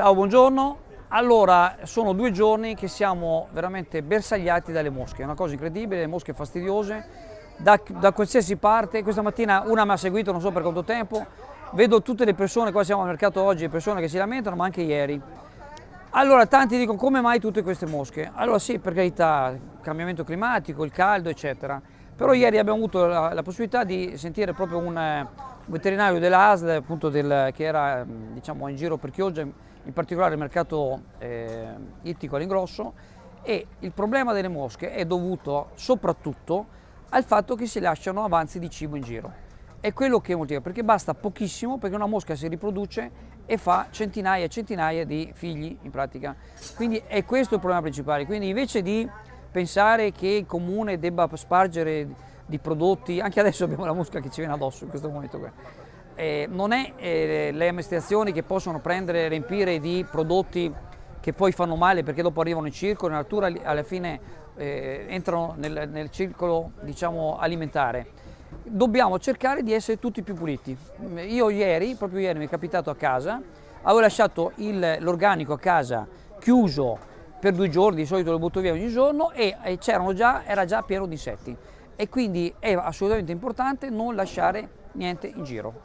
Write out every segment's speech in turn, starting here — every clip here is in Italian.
Ciao, buongiorno. Allora, sono 2 giorni che siamo veramente bersagliati dalle mosche, è una cosa incredibile, le mosche fastidiose, da qualsiasi parte. Questa mattina una mi ha seguito, non so per quanto tempo, vedo tutte le persone, qua siamo al mercato oggi, persone che si lamentano, ma anche ieri. Allora, tanti dicono come mai tutte queste mosche? Allora sì, per carità, cambiamento climatico, il caldo, eccetera. Però ieri abbiamo avuto la possibilità di sentire proprio un veterinario della ASL, appunto che era diciamo, in giro per Chioggia, in particolare il mercato ittico all'ingrosso, e il problema delle mosche è dovuto soprattutto al fatto che si lasciano avanzi di cibo in giro. È quello che motiva, perché basta pochissimo perché una mosca si riproduce e fa centinaia e centinaia di figli in pratica. Quindi è questo il problema principale. Quindi invece di pensare che il comune debba spargere di prodotti, anche adesso abbiamo la mosca che ci viene addosso in questo momento qua. Non è le amministrazioni che possono prendere e riempire di prodotti che poi fanno male perché dopo arrivano in circolo, in natura alla fine entrano nel circolo diciamo, alimentare. Dobbiamo cercare di essere tutti più puliti. Io proprio ieri mi è capitato a casa, avevo lasciato l'organico a casa chiuso per 2 giorni, di solito lo butto via ogni giorno, e era già pieno di insetti. E quindi è assolutamente importante non lasciare niente in giro.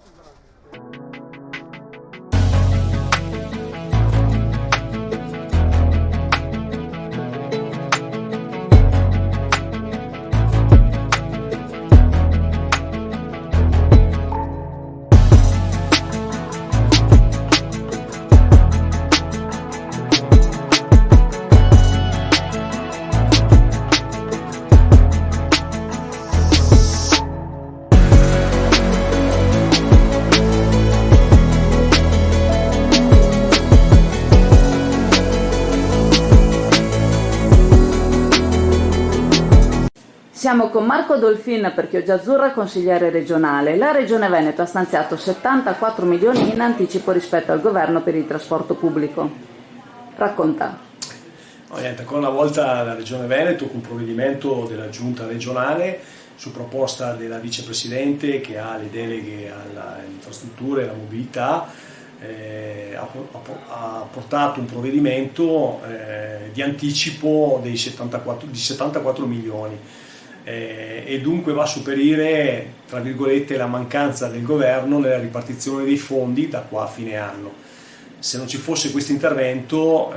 Siamo con Marco Dolfin per Chioggia Azzurra, consigliere regionale. La Regione Veneto ha stanziato 74 milioni in anticipo rispetto al governo per il trasporto pubblico. Racconta. Ancora una volta la Regione Veneto, con un provvedimento della Giunta regionale su proposta della vicepresidente che ha le deleghe alle infrastrutture e alla mobilità, ha portato un provvedimento di anticipo di 74 milioni. E dunque va a superare, tra virgolette, la mancanza del governo nella ripartizione dei fondi da qua a fine anno. Se non ci fosse questo intervento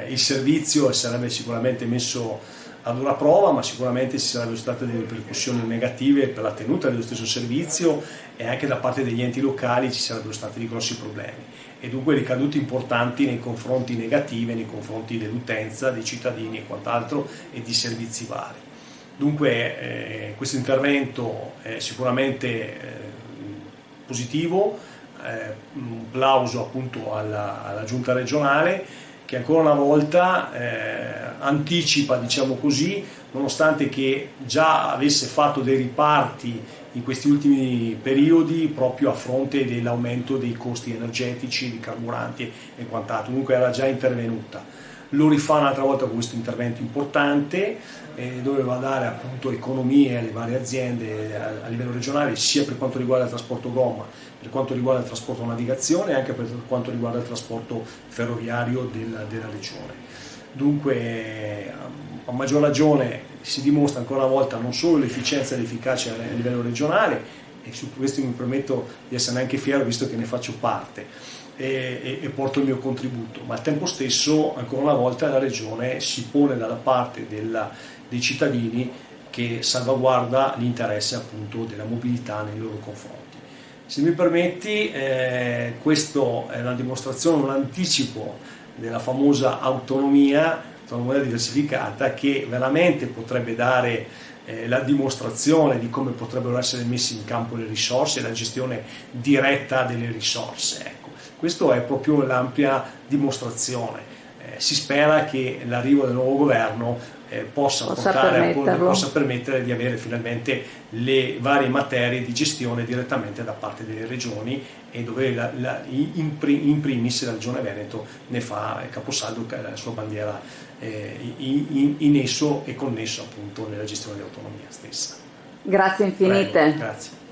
il servizio sarebbe sicuramente messo a dura prova, ma sicuramente ci sarebbero state delle ripercussioni negative per la tenuta dello stesso servizio e anche da parte degli enti locali ci sarebbero stati dei grossi problemi e dunque ricadute importanti nei confronti negative, nei confronti dell'utenza, dei cittadini e quant'altro e di servizi vari. Dunque questo intervento è sicuramente positivo, un plauso appunto alla Giunta regionale che ancora una volta anticipa, diciamo così, nonostante che già avesse fatto dei riparti in questi ultimi periodi proprio a fronte dell'aumento dei costi energetici, di carburanti e quant'altro, dunque era già intervenuta. Lo rifà un'altra volta con questo intervento importante dove va a dare appunto economie alle varie aziende a livello regionale sia per quanto riguarda il trasporto gomma, per quanto riguarda il trasporto navigazione e anche per quanto riguarda il trasporto ferroviario della regione. Dunque a maggior ragione si dimostra ancora una volta non solo l'efficienza e l'efficacia a livello regionale e su questo mi permetto di essere anche fiero visto che ne faccio parte e porto il mio contributo, ma al tempo stesso ancora una volta la Regione si pone dalla parte dei cittadini che salvaguarda l'interesse appunto della mobilità nei loro confronti. Se mi permetti, questo è una dimostrazione, un anticipo della famosa autonomia diversificata che veramente potrebbe dare la dimostrazione di come potrebbero essere messe in campo le risorse e la gestione diretta delle risorse. Ecco. Questo è proprio l'ampia dimostrazione. Si spera che l'arrivo del nuovo governo possa permettere di avere finalmente le varie materie di gestione direttamente da parte delle regioni e dove in primis la Regione Veneto ne fa caposaldo la sua bandiera in esso e connesso appunto nella gestione dell'autonomia stessa. Grazie infinite. Prego, grazie.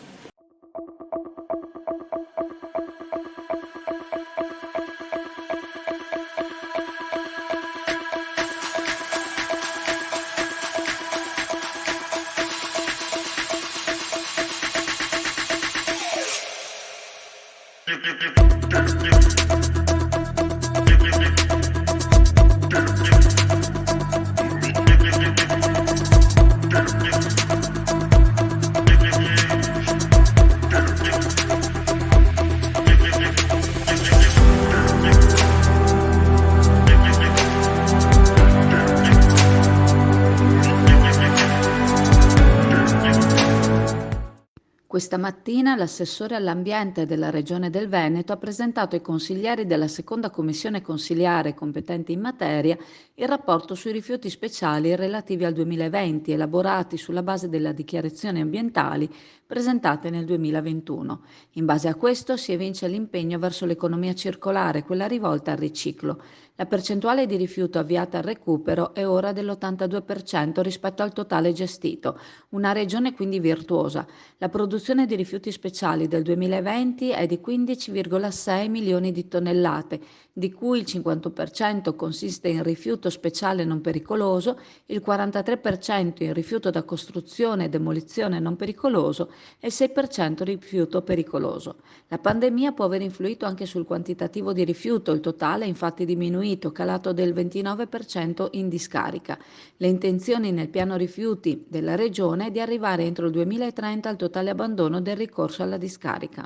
Questa mattina l'assessore all'ambiente della Regione del Veneto ha presentato ai consiglieri della seconda commissione consiliare competente in materia il rapporto sui rifiuti speciali relativi al 2020, elaborati sulla base delle dichiarazioni ambientali presentate nel 2021. In base a questo si evince l'impegno verso l'economia circolare, quella rivolta al riciclo. La percentuale di rifiuto avviata al recupero è ora dell'82% rispetto al totale gestito, una regione quindi virtuosa. La produzione di rifiuti speciali del 2020 è di 15,6 milioni di tonnellate, di cui il 51% consiste in rifiuto speciale non pericoloso, il 43% in rifiuto da costruzione e demolizione non pericoloso e il 6% rifiuto pericoloso. La pandemia può aver influito anche sul quantitativo di rifiuto, il totale è infatti diminuito, calato del 29% in discarica. Le intenzioni nel piano rifiuti della Regione è di arrivare entro il 2030 al totale abbandono del ricorso alla discarica.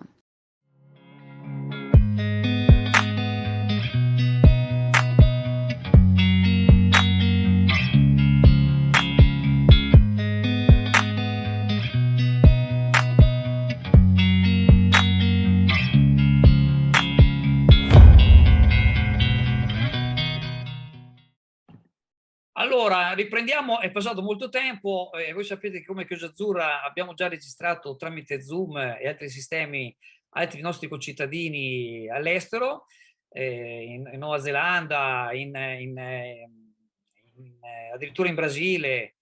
Allora, riprendiamo, è passato molto tempo, voi sapete che come Chioggia Azzurra abbiamo già registrato tramite Zoom e altri sistemi altri nostri concittadini all'estero, in Nuova Zelanda, addirittura in Brasile,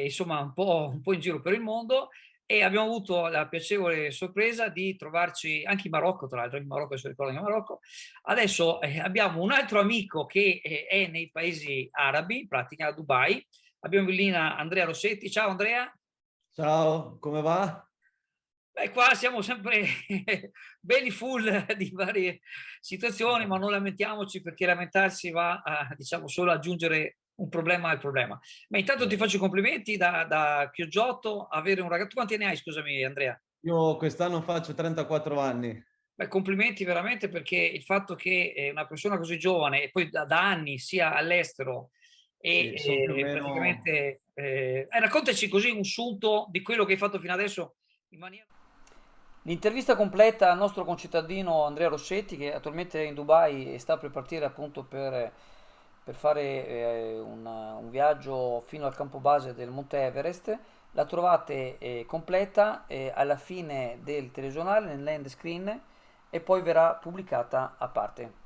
insomma un po' in giro per il mondo, e abbiamo avuto la piacevole sorpresa di trovarci anche in Marocco, tra l'altro in Marocco, adesso ricordo in Marocco. Adesso abbiamo un altro amico che è nei paesi arabi, in pratica a Dubai. Abbiamo in linea Andrea Rossetti. Ciao Andrea. Ciao, come va? Beh, qua siamo sempre belli full di varie situazioni, ma non lamentiamoci, perché lamentarsi va a, diciamo, solo aggiungere un problema al problema. Ma intanto ti faccio i complimenti da Chioggiotto, avere un ragazzo. Tu quanti ne hai, scusami Andrea? Io quest'anno faccio 34 anni. Beh, complimenti veramente, perché il fatto che una persona così giovane e poi da anni sia all'estero e Sì, sono più o meno... praticamente raccontaci così un sunto di quello che hai fatto fino adesso in maniera... L'intervista completa al nostro concittadino Andrea Rossetti, che attualmente è in Dubai e sta per partire appunto per fare un viaggio fino al campo base del Monte Everest. La trovate completa alla fine del telegiornale nell'end screen e poi verrà pubblicata a parte.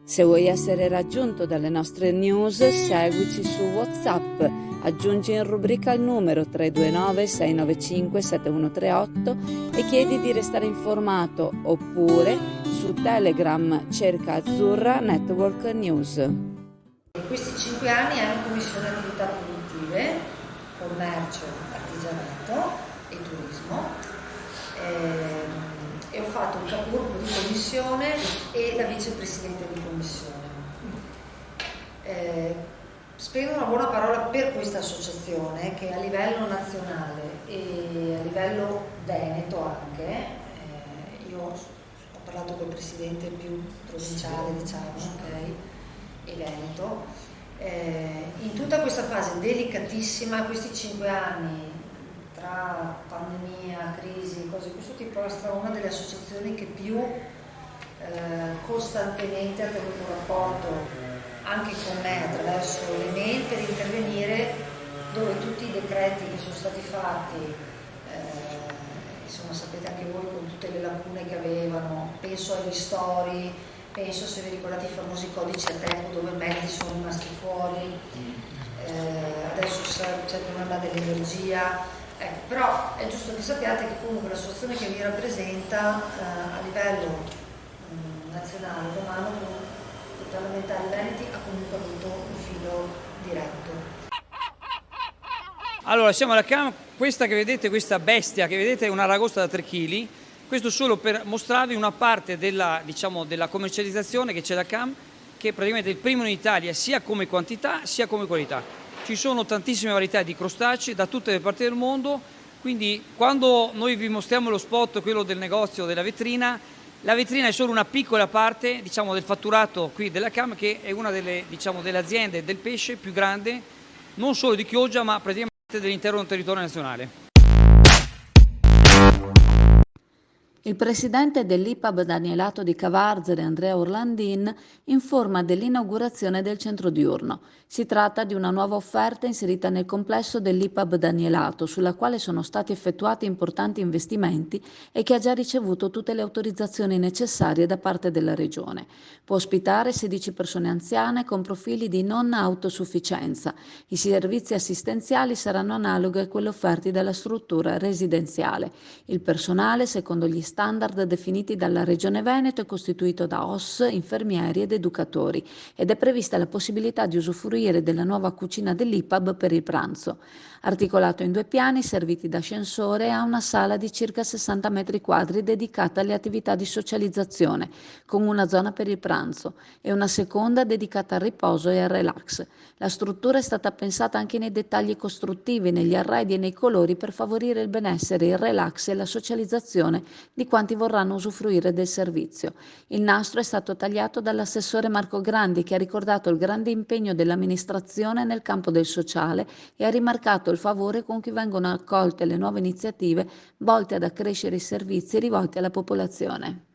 Se vuoi essere raggiunto dalle nostre news, seguici su WhatsApp, aggiungi in rubrica il numero 329 695 7138 e chiedi di restare informato, oppure su Telegram cerca Azzurra Network News. In questi 5 anni hanno commissione attività produttive, commercio, artigianato e turismo. E ho fatto un capogruppo di commissione e la vicepresidente di commissione. Spendo una buona parola per questa associazione che a livello nazionale e a livello veneto anche, io ho parlato col presidente più provinciale, diciamo, okay, e veneto, in tutta questa fase delicatissima, questi 5 anni tra pandemia, crisi, cose di questo tipo, è stata una delle associazioni che più costantemente ha tenuto un rapporto anche con me attraverso le mail per intervenire, dove tutti i decreti che sono stati fatti, insomma sapete anche voi, con tutte le lacune che avevano, penso ai ristori, penso, se vi ricordate, i famosi codici Ateco dove mezzi sono rimasti fuori, adesso c'è il problema dell'energia. Però è giusto che sappiate che comunque l'associazione che vi rappresenta a livello nazionale, romano, con i parlamentari veneti, ha comunque avuto un filo diretto. Allora, siamo alla CAM, questa che vedete, questa bestia che vedete è una ragosta da 3 kg, questo solo per mostrarvi una parte della, diciamo, della commercializzazione che c'è da CAM, che praticamente è il primo in Italia sia come quantità sia come qualità. Ci sono tantissime varietà di crostacei da tutte le parti del mondo, quindi quando noi vi mostriamo lo spot, quello del negozio, della vetrina, la vetrina è solo una piccola parte, diciamo, del fatturato qui della CAM, che è una delle, diciamo, delle aziende del pesce più grande, non solo di Chioggia, ma praticamente dell'intero territorio nazionale. Il presidente dell'IPAB Danielato di Cavarzere, Andrea Orlandin, informa dell'inaugurazione del centro diurno. Si tratta di una nuova offerta inserita nel complesso dell'IPAB Danielato, sulla quale sono stati effettuati importanti investimenti e che ha già ricevuto tutte le autorizzazioni necessarie da parte della Regione. Può ospitare 16 persone anziane con profili di non autosufficienza. I servizi assistenziali saranno analoghi a quelli offerti dalla struttura residenziale. Il personale, secondo gli standard definiti dalla Regione Veneto, è costituito da OSS, infermieri ed educatori ed è prevista la possibilità di usufruire della nuova cucina dell'IPAB per il pranzo. Articolato in 2 piani, serviti da ascensore, ha una sala di circa 60 metri quadri dedicata alle attività di socializzazione, con una zona per il pranzo, e una seconda dedicata al riposo e al relax. La struttura è stata pensata anche nei dettagli costruttivi, negli arredi e nei colori per favorire il benessere, il relax e la socializzazione di quanti vorranno usufruire del servizio. Il nastro è stato tagliato dall'assessore Marco Grandi, che ha ricordato il grande impegno dell'amministrazione nel campo del sociale e ha rimarcato il favore con cui vengono accolte le nuove iniziative volte ad accrescere i servizi rivolti alla popolazione.